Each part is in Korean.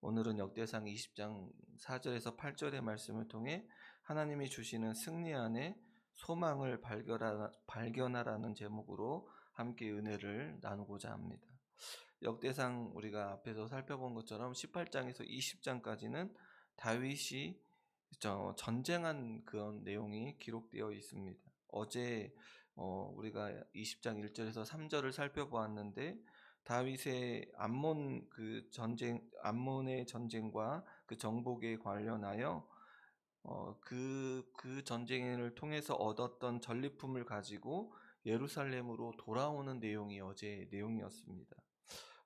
오늘은 역대상 20장 4절에서 8절의 말씀을 통해 하나님이 주시는 승리 안에 소망을 발견하라는 제목으로 함께 은혜를 나누고자 합니다. 역대상 우리가 앞에서 살펴본 것처럼 18장에서 20장까지는 다윗이 전쟁한 그런 내용이 기록되어 있습니다. 어제 우리가 20장 1절에서 3절을 살펴보았는데 다윗의 암몬의 전쟁과 그 정복에 관련하여 그 전쟁을 통해서 얻었던 전리품을 가지고 예루살렘으로 돌아오는 내용이 어제의 내용이었습니다.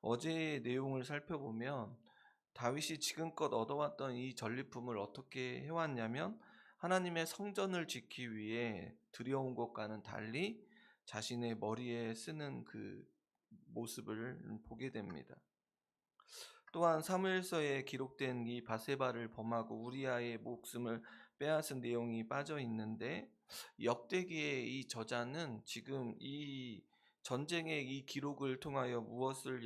어제의 내용을 살펴보면 다윗이 지금껏 얻어왔던 이 전리품을 어떻게 해왔냐면 하나님의 성전을 짓기 위해 들여온 것과는 달리 자신의 머리에 쓰는 그 모습을 보게 됩니다. 또한 사무엘서에 기록된 이 바세바를 범하고 우리아의 목숨을 빼앗은 내용이 빠져 있는데 역대기의 이 저자는 지금 이 전쟁의 이 기록을 통하여 무엇을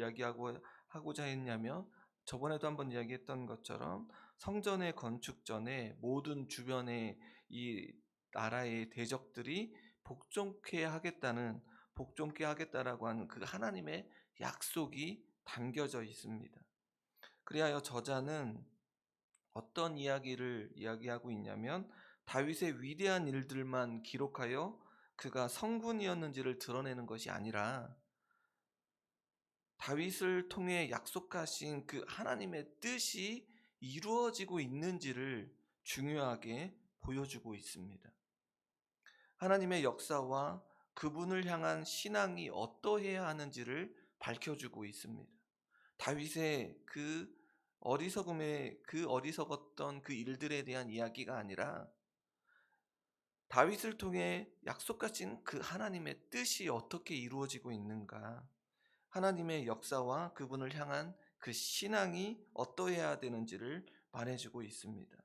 하고자 했냐면 저번에도 한번 이야기했던 것처럼 성전의 건축 전에 모든 주변의 이 나라의 대적들이 복종케 하겠다라고 하는 그 하나님의 약속이 담겨져 있습니다. 그리하여 저자는 어떤 이야기를 이야기하고 있냐면 다윗의 위대한 일들만 기록하여 그가 성군이었는지를 드러내는 것이 아니라 다윗을 통해 약속하신 그 하나님의 뜻이 이루어지고 있는지를 중요하게 보여주고 있습니다. 하나님의 역사와 그분을 향한 신앙이 어떠해야 하는지를 밝혀주고 있습니다. 다윗의 그 어리석었던 그 일들에 대한 이야기가 아니라 다윗을 통해 약속하신 그 하나님의 뜻이 어떻게 이루어지고 있는가, 하나님의 역사와 그분을 향한 그 신앙이 어떠해야 되는지를 말해주고 있습니다.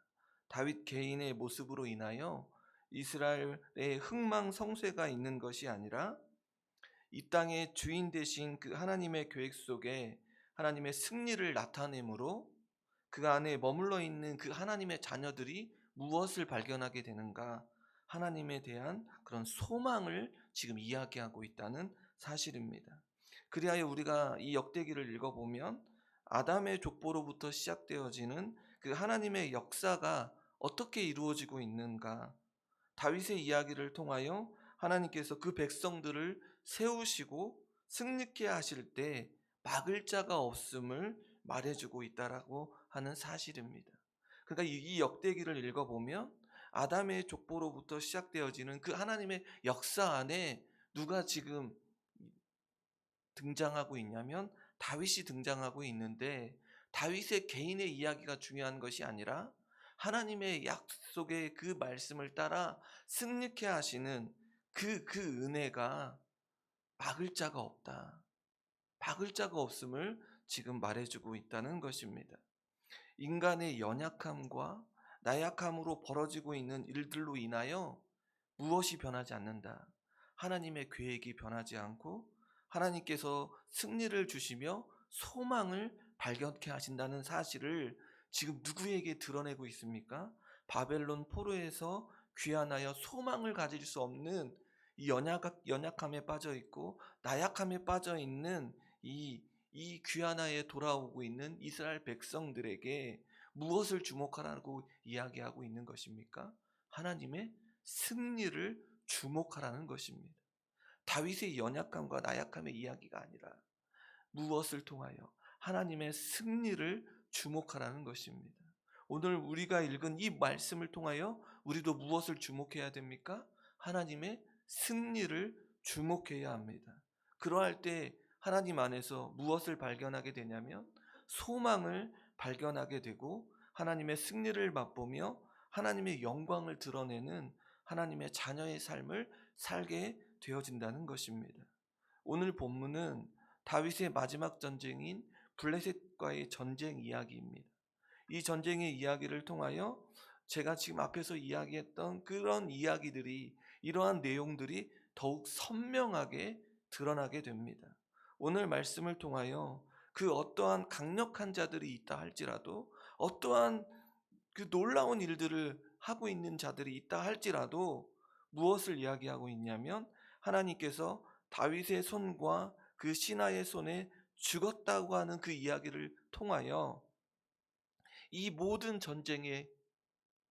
다윗 개인의 모습으로 인하여 이스라엘의 흥망성쇠가 있는 것이 아니라 이 땅의 주인 되신 그 하나님의 계획 속에 하나님의 승리를 나타내므로 그 안에 머물러 있는 그 하나님의 자녀들이 무엇을 발견하게 되는가, 하나님에 대한 그런 소망을 지금 이야기하고 있다는 사실입니다. 그리하여 우리가 이 역대기를 읽어보면 아담의 족보로부터 시작되어지는 그 하나님의 역사가 어떻게 이루어지고 있는가, 다윗의 이야기를 통하여 하나님께서 그 백성들을 세우시고 승리케 하실 때 막을 자가 없음을 말해주고 있다라고 하는 사실입니다. 그러니까 이 역대기를 읽어보면 아담의 족보로부터 시작되어지는 그 하나님의 역사 안에 누가 지금 등장하고 있냐면 다윗이 등장하고 있는데, 다윗의 개인의 이야기가 중요한 것이 아니라 하나님의 약속의 그 말씀을 따라 승리케 하시는 그 은혜가 막을 자가 없다, 막을 자가 없음을 지금 말해주고 있다는 것입니다. 인간의 연약함과 나약함으로 벌어지고 있는 일들로 인하여 무엇이 변하지 않는다, 하나님의 계획이 변하지 않고 하나님께서 승리를 주시며 소망을 발견케 하신다는 사실을 지금 누구에게 드러내고 있습니까? 바벨론 포로에서 귀환하여 소망을 가질 수 없는 이 연약함에 빠져 있고 나약함에 빠져 있는 이 귀환하에 돌아오고 있는 이스라엘 백성들에게 무엇을 주목하라고 이야기하고 있는 것입니까? 하나님의 승리를 주목하라는 것입니다. 다윗의 연약함과 나약함의 이야기가 아니라 무엇을 통하여 하나님의 승리를 주목하라는 것입니다. 오늘 우리가 읽은 이 말씀을 통하여 우리도 무엇을 주목해야 됩니까? 하나님의 승리를 주목해야 합니다. 그러할 때 하나님 안에서 무엇을 발견하게 되냐면 소망을 발견하게 되고 하나님의 승리를 맛보며 하나님의 영광을 드러내는 하나님의 자녀의 삶을 살게 되어진다는 것입니다. 오늘 본문은 다윗의 마지막 전쟁인 블레셋과의 전쟁 이야기입니다. 이 전쟁의 이야기를 통하여 제가 지금 앞에서 이야기했던 그런 이야기들이, 이러한 내용들이 더욱 선명하게 드러나게 됩니다. 오늘 말씀을 통하여 그 어떠한 강력한 자들이 있다 할지라도, 어떠한 그 놀라운 일들을 하고 있는 자들이 있다 할지라도 무엇을 이야기하고 있냐면, 하나님께서 다윗의 손과 그 신하의 손에 죽었다고 하는 그 이야기를 통하여 이 모든 전쟁에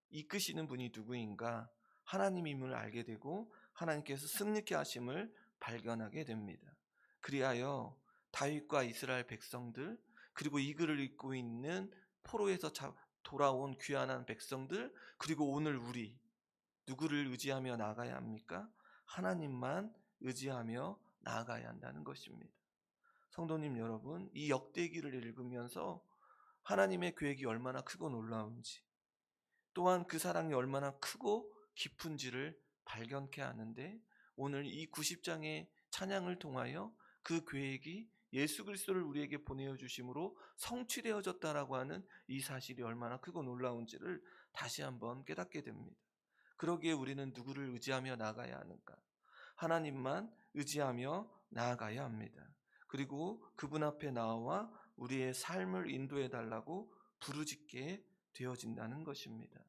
이끄시는 분이 누구인가, 하나님임을 알게 되고 하나님께서 승리케 하심을 발견하게 됩니다. 그리하여 다윗과 이스라엘 백성들, 그리고 이 글을 읽고 있는 포로에서 돌아온 귀환한 백성들, 그리고 오늘 우리 누구를 의지하며 나아가야 합니까? 하나님만 의지하며 나아가야 한다는 것입니다. 성도님 여러분, 이 역대기를 읽으면서 하나님의 계획이 얼마나 크고 놀라운지, 또한 그 사랑이 얼마나 크고 깊은지를 발견케 하는데, 오늘 이 90장의 찬양을 통하여 그 계획이 예수 그리스도를 우리에게 보내어 주심으로 성취되어졌다라고 하는 이 사실이 얼마나 크고 놀라운지를 다시 한번 깨닫게 됩니다. 그러기에 우리는 누구를 의지하며 나아가야 하는가? 하나님만 의지하며 나아가야 합니다. 그리고 그분 앞에 나와 우리의 삶을 인도해 달라고 부르짖게 되어진다는 것입니다.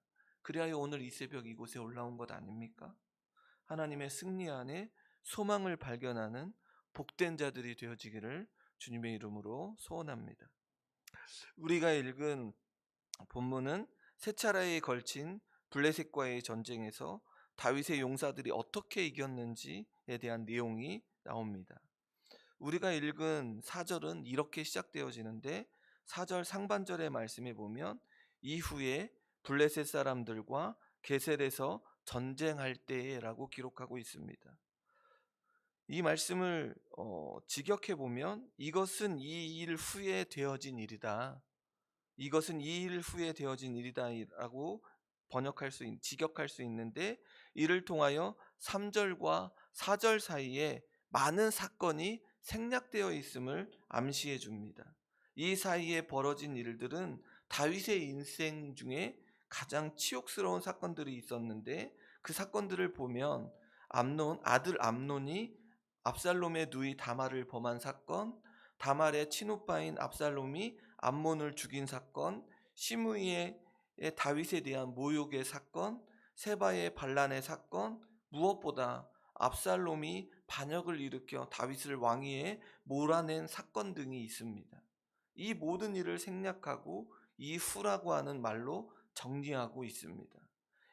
그리하여 오늘 이 새벽 이곳에 올라온 것 아닙니까? 하나님의 승리 안에 소망을 발견하는 복된 자들이 되어지기를 주님의 이름으로 소원합니다. 우리가 읽은 본문은 세 차례에 걸친 블레셋과의 전쟁에서 다윗의 용사들이 어떻게 이겼는지에 대한 내용이 나옵니다. 우리가 읽은 4절은 이렇게 시작되어지는데, 4절 상반절의 말씀에 보면 이후에 블레셋 사람들과 게셀에서 전쟁할 때라고 기록하고 있습니다. 이 말씀을 직역해 보면 이것은 이 일 후에 되어진 일이다, 이것은 이 일 후에 되어진 일이다라고 직역할 수 있는데, 이를 통하여 3절과 4절 사이에 많은 사건이 생략되어 있음을 암시해 줍니다. 이 사이에 벌어진 일들은 다윗의 인생 중에 가장 치욕스러운 사건들이 있었는데, 그 사건들을 보면 아들 암논이 압살롬의 누이 다말을 범한 사건, 다말의 친오빠인 압살롬이 암몬을 죽인 사건, 시므이의 다윗에 대한 모욕의 사건, 세바의 반란의 사건, 무엇보다 압살롬이 반역을 일으켜 다윗을 왕위에 몰아낸 사건 등이 있습니다. 이 모든 일을 생략하고 이후라고 하는 말로 정리하고 있습니다.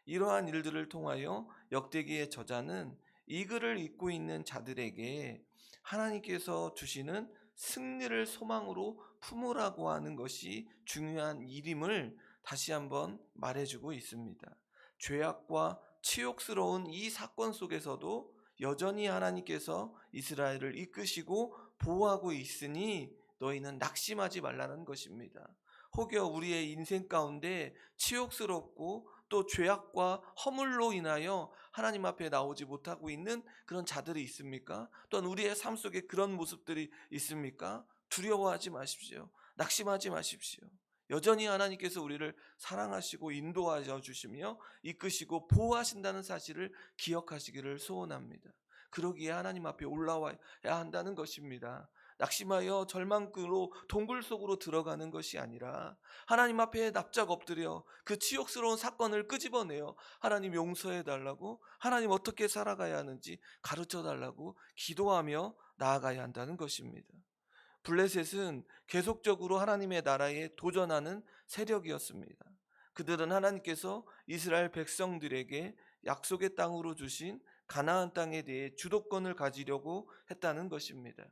이러한 일들을 통하여 역대기의 저자는 이 글을 읽고 있는 자들에게 하나님께서 주시는 승리를 소망으로 품으라고 하는 것이 중요한 일임을 다시 한번 말해주고 있습니다. 죄악과 치욕스러운 이 사건 속에서도 여전히 하나님께서 이스라엘을 이끄시고 보호하고 있으니 너희는 낙심하지 말라는 것입니다. 혹여 우리의 인생 가운데 치욕스럽고 또 죄악과 허물로 인하여 하나님 앞에 나오지 못하고 있는 그런 자들이 있습니까? 또한 우리의 삶 속에 그런 모습들이 있습니까? 두려워하지 마십시오. 낙심하지 마십시오. 여전히 하나님께서 우리를 사랑하시고 인도하여 주시며 이끄시고 보호하신다는 사실을 기억하시기를 소원합니다. 그러기에 하나님 앞에 올라와야 한다는 것입니다. 낙심하여 절망으로 동굴 속으로 들어가는 것이 아니라 하나님 앞에 납작 엎드려 그 치욕스러운 사건을 끄집어내어 하나님 용서해 달라고, 하나님 어떻게 살아가야 하는지 가르쳐 달라고 기도하며 나아가야 한다는 것입니다. 블레셋은 계속적으로 하나님의 나라에 도전하는 세력이었습니다. 그들은 하나님께서 이스라엘 백성들에게 약속의 땅으로 주신 가나안 땅에 대해 주도권을 가지려고 했다는 것입니다.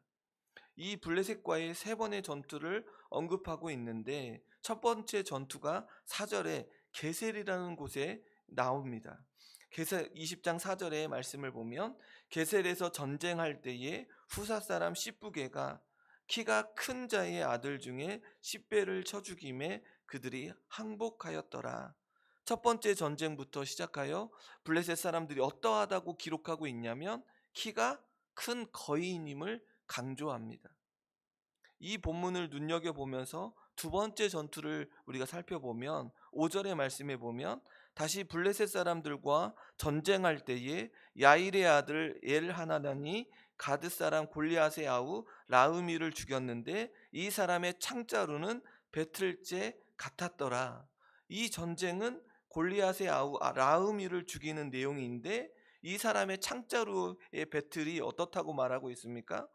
이 블레셋과의 세 번의 전투를 언급하고 있는데, 첫 번째 전투가 4절에 게셀이라는 곳에 나옵니다. 게셀 20장 4절의 말씀을 보면 게셀에서 전쟁할 때에 후사 사람 시브게가 키가 큰 자의 아들 중에 10배를 쳐 죽임에 그들이 항복하였더라. 첫 번째 전쟁부터 시작하여 블레셋 사람들이 어떠하다고 기록하고 있냐면 키가 큰 거인임을 강조합니다. 이 본문을 눈여겨보면서 두 번째 전투를 우리가 살펴보면 5절의 말씀에 보면 다시 블레셋 사람들과 전쟁할 때에 야일의 아들 엘하나단이 가드 사람 골리앗의 아우 라흐미를 죽였는데 이 사람의 창자루는 배틀째 같았더라. 이 전쟁은 골리앗의 아우 라흐미를 죽이는 내용인데 이 사람의 창자루의 배틀이 어떻다고 말하고 있습니까?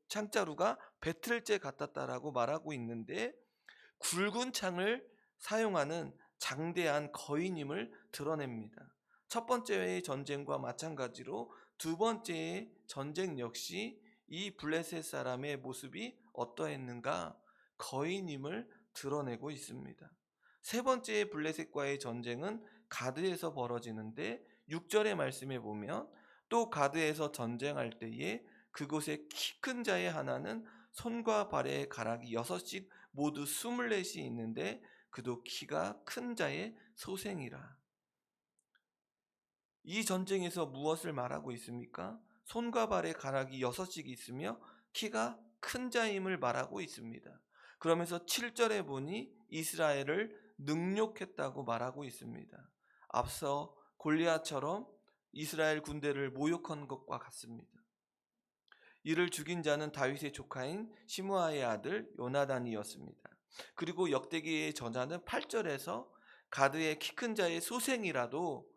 창자루가 배틀째 같았다라고 말하고 있는데 굵은 창을 사용하는 장대한 거인임을 드러냅니다. 첫 번째의 전쟁과 마찬가지로 두 번째의 전쟁 역시 이 블레셋 사람의 모습이 어떠했는가? 거인임을 드러내고 있습니다. 세 번째의 블레셋과의 전쟁은 가드에서 벌어지는데 6절의 말씀에 보면 또 가드에서 전쟁할 때에 그곳에 키 큰 자의 하나는 손과 발의 가락이 6씩 모두 24이 있는데 그도 키가 큰 자의 소생이라. 이 전쟁에서 무엇을 말하고 있습니까? 손과 발의 가락이 6씩 있으며 키가 큰 자임을 말하고 있습니다. 그러면서 7절에 보니 이스라엘을 능욕했다고 말하고 있습니다. 앞서 골리앗처럼 이스라엘 군대를 모욕한 것과 같습니다. 이를 죽인 자는 다윗의 조카인 시므아의 아들 요나단이었습니다. 그리고 역대기의 저자는 8절에서 가드의 키 큰 자의 소생이라도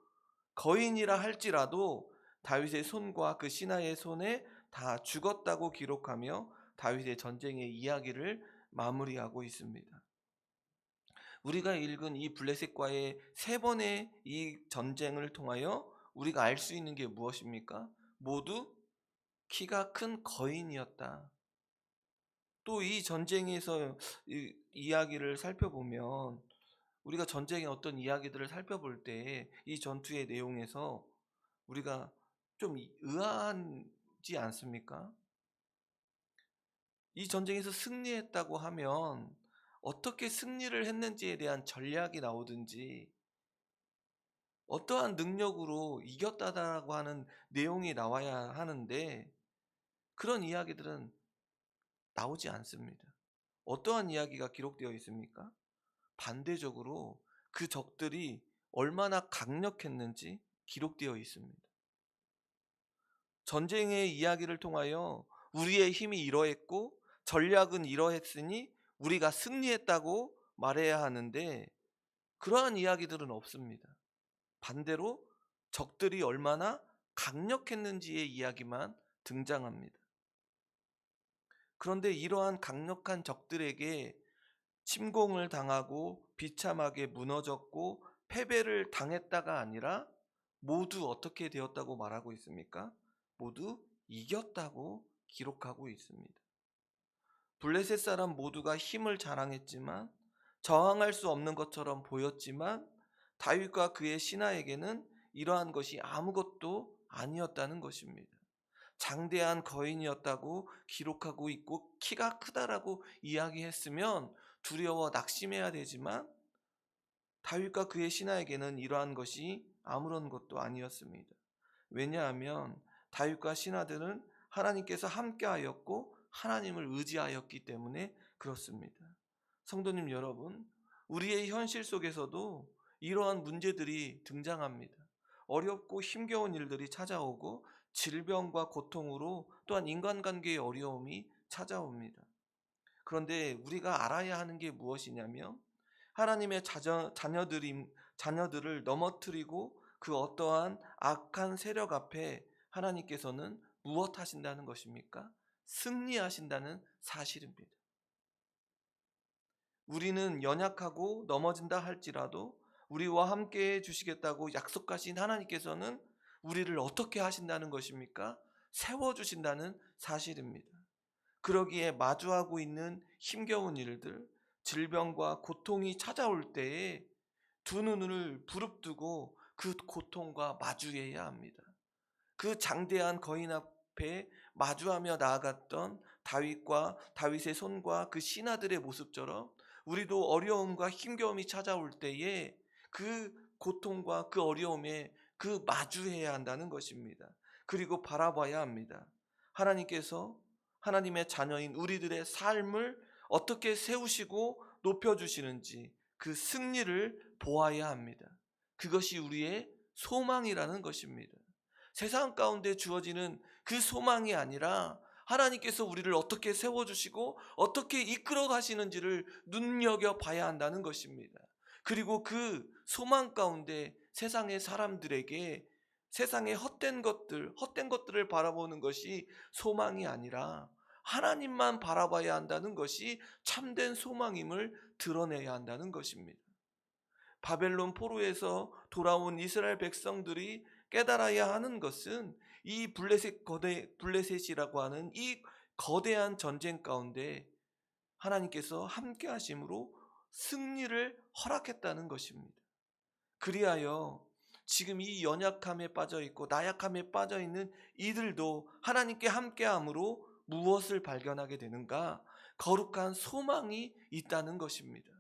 거인이라 할지라도 다윗의 손과 그 신하의 손에 다 죽었다고 기록하며 다윗의 전쟁의 이야기를 마무리하고 있습니다. 우리가 읽은 이 블레셋과의 세 번의 이 전쟁을 통하여 우리가 알 수 있는 게 무엇입니까? 모두 키가 큰 거인이었다. 또 이 전쟁에서 이야기를 살펴보면 우리가 전쟁의 어떤 이야기들을 살펴볼 때 이 전투의 내용에서 우리가 좀 의아하지 않습니까? 이 전쟁에서 승리했다고 하면 어떻게 승리를 했는지에 대한 전략이 나오든지 어떠한 능력으로 이겼다라고 하는 내용이 나와야 하는데 그런 이야기들은 나오지 않습니다. 어떠한 이야기가 기록되어 있습니까? 반대적으로 그 적들이 얼마나 강력했는지 기록되어 있습니다. 전쟁의 이야기를 통하여 우리의 힘이 이러했고 전략은 이러했으니 우리가 승리했다고 말해야 하는데 그러한 이야기들은 없습니다. 반대로 적들이 얼마나 강력했는지의 이야기만 등장합니다. 그런데 이러한 강력한 적들에게 침공을 당하고 비참하게 무너졌고 패배를 당했다가 아니라 모두 어떻게 되었다고 말하고 있습니까? 모두 이겼다고 기록하고 있습니다. 블레셋 사람 모두가 힘을 자랑했지만 저항할 수 없는 것처럼 보였지만 다윗과 그의 신하에게는 이러한 것이 아무것도 아니었다는 것입니다. 장대한 거인이었다고 기록하고 있고 키가 크다라고 이야기했으면 두려워 낙심해야 되지만 다윗과 그의 신하에게는 이러한 것이 아무런 것도 아니었습니다. 왜냐하면 다윗과 신하들은 하나님께서 함께하였고 하나님을 의지하였기 때문에 그렇습니다. 성도님 여러분, 우리의 현실 속에서도 이러한 문제들이 등장합니다. 어렵고 힘겨운 일들이 찾아오고 질병과 고통으로 또한 인간관계의 어려움이 찾아옵니다. 그런데 우리가 알아야 하는 게 무엇이냐면 하나님의 자녀들을 넘어뜨리고 그 어떠한 악한 세력 앞에 하나님께서는 무엇 하신다는 것입니까? 승리하신다는 사실입니다. 우리는 연약하고 넘어진다 할지라도 우리와 함께 해 주시겠다고 약속하신 하나님께서는 우리를 어떻게 하신다는 것입니까? 세워주신다는 사실입니다. 그러기에 마주하고 있는 힘겨운 일들, 질병과 고통이 찾아올 때에 두 눈을 부릅뜨고 그 고통과 마주해야 합니다. 그 장대한 거인 앞에 마주하며 나아갔던 다윗과 다윗의 손과 그 신하들의 모습처럼 우리도 어려움과 힘겨움이 찾아올 때에 그 고통과 그 어려움에 그 마주해야 한다는 것입니다. 그리고 바라봐야 합니다. 하나님께서 하나님의 자녀인 우리들의 삶을 어떻게 세우시고 높여주시는지 그 승리를 보아야 합니다. 그것이 우리의 소망이라는 것입니다. 세상 가운데 주어지는 그 소망이 아니라 하나님께서 우리를 어떻게 세워주시고 어떻게 이끌어 가시는지를 눈여겨봐야 한다는 것입니다. 그리고 그 소망 가운데 세상의 사람들에게 세상의 헛된 것들을 바라보는 것이 소망이 아니라 하나님만 바라봐야 한다는 것이 참된 소망임을 드러내야 한다는 것입니다. 바벨론 포로에서 돌아온 이스라엘 백성들이 깨달아야 하는 것은 이 블레셋이라고 하는 이 거대한 전쟁 가운데 하나님께서 함께 하심으로 승리를 허락했다는 것입니다. 그리하여 지금 이 연약함에 빠져 있고 나약함에 빠져 있는 이들도 하나님께 함께함으로 무엇을 발견하게 되는가? 거룩한 소망이 있다는 것입니다.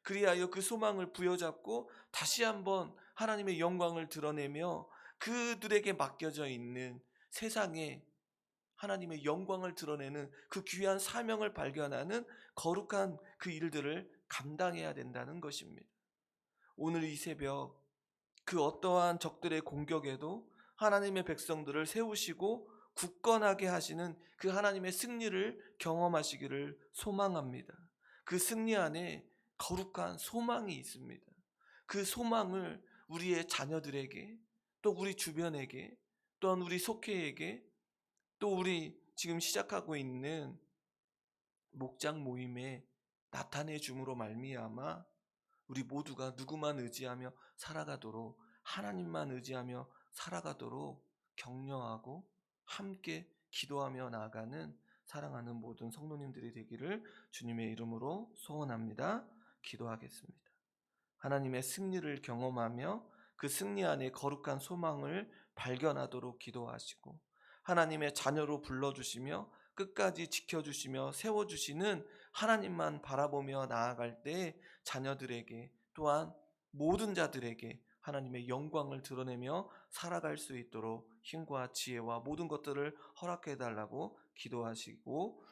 그리하여 그 소망을 부여잡고 다시 한번 하나님의 영광을 드러내며 그들에게 맡겨져 있는 세상에 하나님의 영광을 드러내는 그 귀한 사명을 발견하는 거룩한 그 일들을 감당해야 된다는 것입니다. 오늘 이 새벽 그 어떠한 적들의 공격에도 하나님의 백성들을 세우시고 굳건하게 하시는 그 하나님의 승리를 경험하시기를 소망합니다. 그 승리 안에 거룩한 소망이 있습니다. 그 소망을 우리의 자녀들에게, 또 우리 주변에게, 또한 우리 속회에게, 또 우리 지금 시작하고 있는 목장 모임에 나타내 줌으로 말미암아 우리 모두가 누구만 의지하며 살아가도록, 하나님만 의지하며 살아가도록 격려하고 함께 기도하며 나아가는 사랑하는 모든 성도님들이 되기를 주님의 이름으로 소원합니다. 기도하겠습니다. 하나님의 승리를 경험하며 그 승리 안에 거룩한 소망을 발견하도록 기도하시고, 하나님의 자녀로 불러주시며 끝까지 지켜주시며 세워주시는 하나님만 바라보며 나아갈 때 자녀들에게, 또한 모든 자들에게 하나님의 영광을 드러내며 살아갈 수 있도록 힘과 지혜와 모든 것들을 허락해 달라고 기도하시고